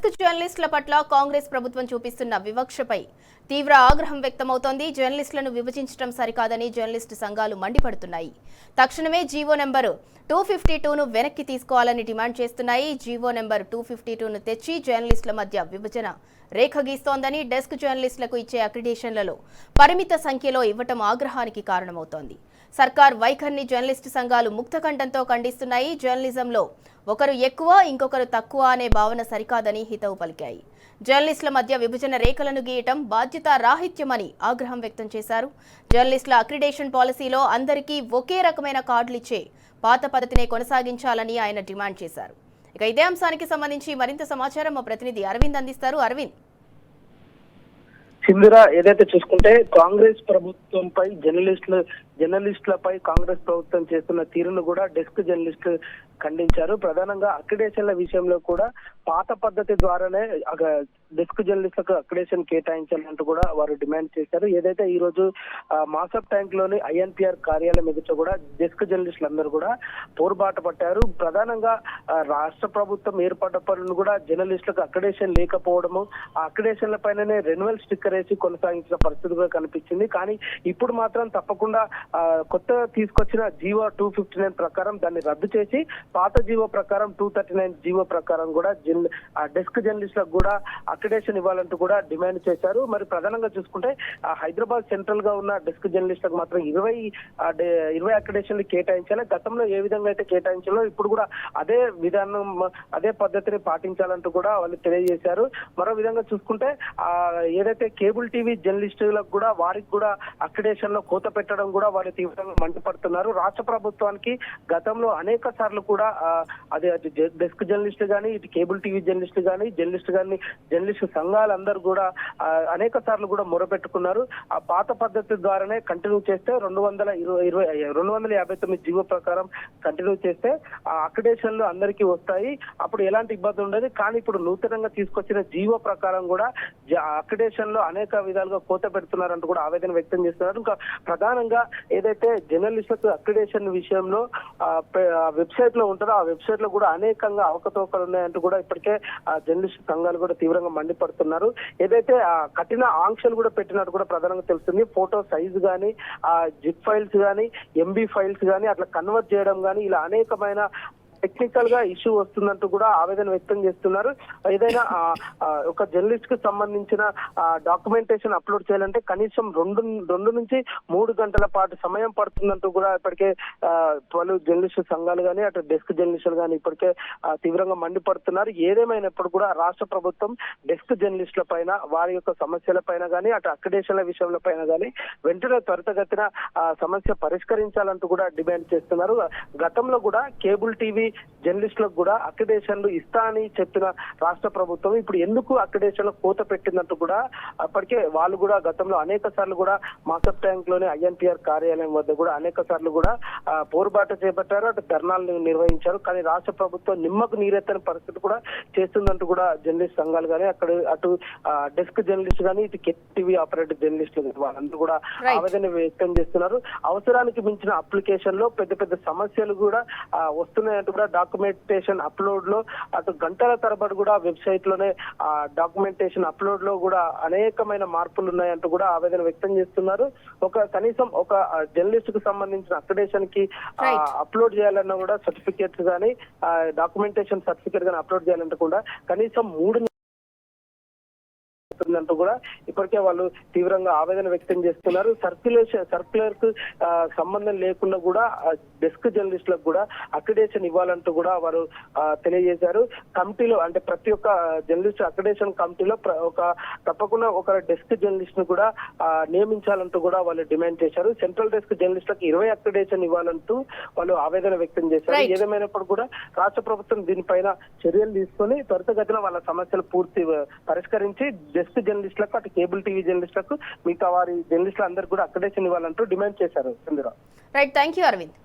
జర్నలిస్టుల పట్ల కాంగ్రెస్ ప్రభుత్వం చూపిస్తున్న వివక్షపై తీవ్ర ఆగ్రహం వ్యక్తమవుతోంది. జర్నలిస్టులను విభజించడం సరికాదని జర్నలిస్టు సంఘాలు మండిపడుతున్నాయి. తక్షణమే జీవో నెంబర్ 252ను వెనక్కి తీసుకోవాలని డిమాండ్ చేస్తున్నాయి. జీవో నెంబర్ 252ను తెచ్చి జర్నలిస్టుల మధ్య విభజన రేఖ గీస్తోందని, డెస్క్ జర్నలిస్టులకు ఇచ్చే అక్రిడేషన్లలో పరిమిత సంఖ్యలో ఇవ్వటం ఆగ్రహానికి కారణమవుతోంది. సర్కార్ వైఖరిని జర్నలిస్టు సంఘాలు ముక్తకంఠంతో ఖండిస్తున్నాయి. జర్నలిజంలో ఒకరు ఎక్కువ ఇంకొకరు తక్కువ అనే భావన సరికాదని హితవు పలికాయి. జర్నలిస్టుల మధ్య విభజన రేఖలను గీయటం బాధ్యత రాహిత్యమని ఆగ్రహం వ్యక్తం చేశారు. జర్నలిస్టుల అక్రిడేషన్ పాలసీలో అందరికీ ఒకే రకమైన కార్డులిచ్చే పాత పద్ధతినే కొనసాగించాలని ఆయన డిమాండ్ చేశారు. ఇక ఇదే అంశానికి సంబంధించి మరింత సమాచారం మా ప్రతినిధి అరవింద్ అందిస్తారు. అరవింద్, సింధురా, ఏదైతే చూసుకుంటే కాంగ్రెస్ ప్రభుత్వంపై జర్నలిస్టులపై కాంగ్రెస్ ప్రభుత్వం చేస్తున్న తీరును కూడా డెస్క్ జర్నలిస్టులు ఖండించారు. ప్రధానంగా అక్రిడేషన్ల విషయంలో కూడా పాత పద్ధతి ద్వారానే డెస్క్ జర్నలిస్టులకు అక్రిడేషన్ కేటాయించాలంటూ కూడా వారు డిమాండ్ చేశారు. ఏదైతే ఈ రోజు మాసప్ ట్యాంక్ లోని ఐఎన్పిఆర్ కార్యాలయం ఎదుట కూడా డెస్క్ జర్నలిస్టులు అందరూ కూడా పోరుబాట పట్టారు. ప్రధానంగా రాష్ట్ర ప్రభుత్వం ఏర్పడ్డప్పటి కూడా జర్నలిస్టులకు అక్రిడేషన్ లేకపోవడము, ఆ అక్రిడేషన్ల పైననే రెన్యువల్ స్టిక్కర్ వేసి కొనసాగించిన పరిస్థితి కూడా కనిపించింది. కానీ ఇప్పుడు మాత్రం తప్పకుండా కొత్తగా తీసుకొచ్చిన జీవో 259 ప్రకారం దాన్ని రద్దు చేసి పాత జీవో ప్రకారం 239 జీవో ప్రకారం కూడా డెస్క్ జర్నలిస్టులకు కూడా అక్రిడేషన్ ఇవ్వాలంటూ కూడా డిమాండ్ చేశారు. మరి ప్రధానంగా చూసుకుంటే హైదరాబాద్ సెంట్రల్ గా ఉన్న డెస్క్ జర్నలిస్టులకు మాత్రం 20 అక్రిడేషన్లు కేటాయించాలి. గతంలో ఏ విధంగా అయితే కేటాయించాలో ఇప్పుడు కూడా అదే విధానం, అదే పద్ధతిని పాటించాలంటూ కూడా వాళ్ళు తెలియజేశారు. మరో విధంగా చూసుకుంటే ఏదైతే కేబుల్ టీవీ జర్నలిస్టులకు కూడా వారికి కూడా అక్రిడేషన్ లో కోత పెట్టడం కూడా వాళ్ళు తీవ్రంగా మండిపడుతున్నారు. రాష్ట్ర ప్రభుత్వానికి గతంలో అనేక సార్లు కూడా అదే డెస్క్ జర్నలిస్టులు కానీ, ఇటు కేబుల్ టీవీ జర్నలిస్టులు కానీ, జర్నలిస్టు సంఘాలందరూ కూడా అనేక సార్లు కూడా మొరపెట్టుకున్నారు. ఆ పాత పద్ధతి ద్వారానే కంటిన్యూ చేస్తే 259 జీవో ప్రకారం కంటిన్యూ చేస్తే ఆ అక్రిడేషన్లు అందరికీ వస్తాయి, అప్పుడు ఎలాంటి ఇబ్బంది ఉండదు. కానీ ఇప్పుడు నూతనంగా తీసుకొచ్చిన జీవో ప్రకారం కూడా అక్రిడేషన్ లో అనేక విధాలుగా కోత పెడుతున్నారంటూ కూడా ఆవేదన వ్యక్తం చేస్తున్నారు. ఇంకా ప్రధానంగా ఏదైతే జర్నలిస్టులకు అక్రిడేషన్ విషయంలో వెబ్సైట్ లో ఉంటారో ఆ వెబ్సైట్ లో కూడా అనేకంగా అవకతవకలు ఉన్నాయంటూ కూడా ఇప్పటికే జర్నలిస్ట్ సంఘాలు కూడా తీవ్రంగా మండిపడుతున్నారు. ఏదైతే కఠిన ఆంక్షలు కూడా పెట్టినట్టు కూడా ప్రధానంగా తెలుస్తుంది. ఫోటో సైజు కానీ, జిప్ ఫైల్స్ కానీ, ఎంబీ ఫైల్స్ కానీ అట్లా కన్వర్ట్ చేయడం కానీ ఇలా అనేకమైన టెక్నికల్ గా ఇష్యూ వస్తుందంటూ కూడా ఆవేదన వ్యక్తం చేస్తున్నారు. ఏదైనా ఒక జర్నలిస్ట్ కు సంబంధించిన డాక్యుమెంటేషన్ అప్లోడ్ చేయాలంటే కనీసం 2 నుంచి 3 గంటల పాటు సమయం పడుతుందంటూ కూడా ఇప్పటికే పలు జర్నలిస్టు సంఘాలు కానీ అటు డెస్క్ జర్నలిస్టులు కానీ ఇప్పటికే తీవ్రంగా మండిపడుతున్నారు. ఏదేమైనప్పుడు కూడా రాష్ట్ర ప్రభుత్వం డెస్క్ జర్నలిస్టుల పైన, వారి యొక్క సమస్యల పైన కానీ, అటు అక్రిడేషన్ల విషయంలో పైన కానీ వెంటనే త్వరితగతిన సమస్య పరిష్కరించాలంటూ కూడా డిమాండ్ చేస్తున్నారు. గతంలో కూడా కేబుల్ టీవీ జర్నలిస్టులకు కూడా అక్రిడేషన్లు ఇస్తా అని చెప్పిన రాష్ట్ర ప్రభుత్వం ఇప్పుడు ఎందుకు అక్రిడేషన్లు కోత పెట్టిందంటూ కూడా అప్పటికే వాళ్ళు కూడా గతంలో అనేక సార్లు కూడా మాసప్ ట్యాంక్ లోని ఐఎన్పిఆర్ కార్యాలయం వద్ద కూడా అనేక సార్లు కూడా పోరుబాట చేపట్టారు, అటు ధర్నాలు నిర్వహించారు. కానీ రాష్ట్ర ప్రభుత్వం నిమ్మకు నీరెత్తని పరిస్థితి కూడా చేస్తుందంటూ కూడా జర్నలిస్ట్ సంఘాలు కానీ, అటు డెస్క్ జర్నలిస్ట్ కానీ, ఇటు టీవీ ఆపరేటర్ జర్నలిస్టులు వాళ్ళందరూ కూడా ఆవేదన వ్యక్తం చేస్తున్నారు. అవసరానికి మించిన అప్లికేషన్ లో పెద్ద పెద్ద సమస్యలు కూడా వస్తున్నాయంటూ కూడా డాక్యుమెంటేషన్ అప్లోడ్ లో, అటు గంటల తరబడి కూడా వెబ్సైట్ లోనే డాక్యుమెంటేషన్ అప్లోడ్ లో కూడా అనేకమైన మార్పులు ఉన్నాయంటూ కూడా ఆవేదన వ్యక్తం చేస్తున్నారు. కనీసం ఒక జర్నలిస్ట్ కు సంబంధించిన అక్రిడేషన్ కి అప్లోడ్ చేయాలన్నా కూడా సర్టిఫికేట్స్ కానీ, డాక్యుమెంటేషన్ సర్టిఫికేట్ కానీ అప్లోడ్ చేయాలంటే కూడా కనీసం 3 అంటూ కూడా ఇప్పటికే వాళ్ళు తీవ్రంగా ఆవేదన వ్యక్తం చేస్తున్నారు. సర్క్యులర్ కు సంబంధం లేకుండా కూడా డెస్క్ జర్నలిస్టులకు కూడా అక్రిడేషన్ ఇవ్వాలంటూ కూడా వారు తెలియజేశారు. కమిటీలో అంటే ప్రతి ఒక్క జర్నలిస్ట్ అక్రిడేషన్ కమిటీలో తప్పకుండా ఒక డెస్క్ జర్నలిస్ట్ ను కూడా నియమించాలంటూ కూడా వాళ్ళు డిమాండ్ చేశారు. సెంట్రల్ డెస్క్ జర్నలిస్టులకు 20 అక్రిడేషన్ ఇవ్వాలంటూ వాళ్ళు ఆవేదన వ్యక్తం చేశారు. ఏదేమైనప్పుడు కూడా రాష్ట్ర ప్రభుత్వం దీనిపైన చర్యలు తీసుకొని త్వరితగతిన వాళ్ళ సమస్యలు పూర్తి పరిష్కరించి డెస్క్ జర్నలిస్టులకు, అటు కేబుల్ టీవీ జర్నలిస్టులకు, మిగతా వారి జర్నలిస్టులు అందరికీ కూడా అక్రిడేషన్ ఇవ్వాలంటూ డిమాండ్ చేశారు. Right, thank you Arvind.